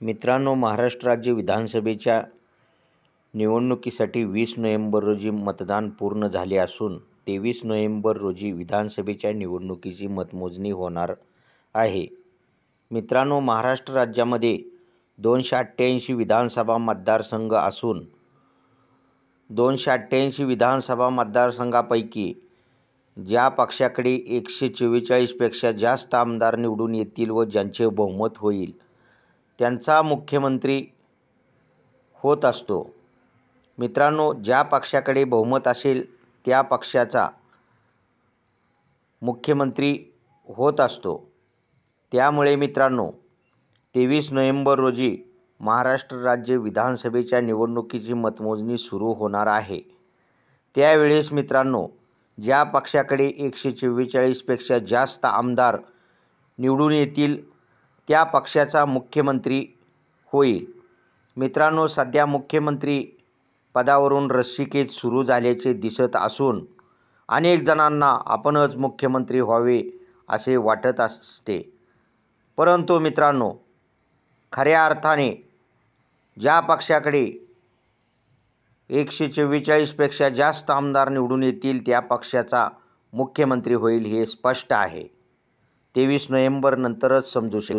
मित्रांनो, महाराष्ट्र राज्य विधानसभेच्या निवडणुकीसाठी 20 नोव्हेंबर रोजी मतदान पूर्ण झाले असून 23 नोव्हेंबर रोजी विधानसभेच्या निवडणुकीची मतमोजणी होणार आहे. मित्रांनो, महाराष्ट्र राज्यामध्ये 288 विधानसभा मतदारसंघ असून 288 विधानसभा मतदारसंघापैकी ज्या पक्षाकडे 144 पेक्षा जास्त आमदार निवडून येतील व ज्यांचे बहुमत होईल त्यांचा मुख्यमंत्री होत असतो. मित्रांनो, ज्या पक्षाकडे बहुमत असेल त्या पक्षाचा मुख्यमंत्री होत असतो. त्यामुळे मित्रांनो, 23 नोव्हेंबर रोजी महाराष्ट्र राज्य विधानसभेच्या निवडणुकीची मतमोजणी सुरू होणार आहे. त्यावेळेस मित्रांनो, ज्या पक्षाकडे 144 पेक्षा जास्त आमदार निवडून येतील त्या पक्षाचा मुख्यमंत्री होईल. मित्रांनो, सध्या मुख्यमंत्री पदावरून रस्सीखेच सुरू झाल्याचे दिसत असून अनेक जणांना आपणच मुख्यमंत्री व्हावे असे वाटत असते. परंतु मित्रांनो, खऱ्या अर्थाने ज्या पक्षाकडे 144 पेक्षा जास्त आमदार निवडून येतील त्या पक्षाचा मुख्यमंत्री होईल हे स्पष्ट आहे. 23 नोव्हेंबर नंतरच समजू शकेल.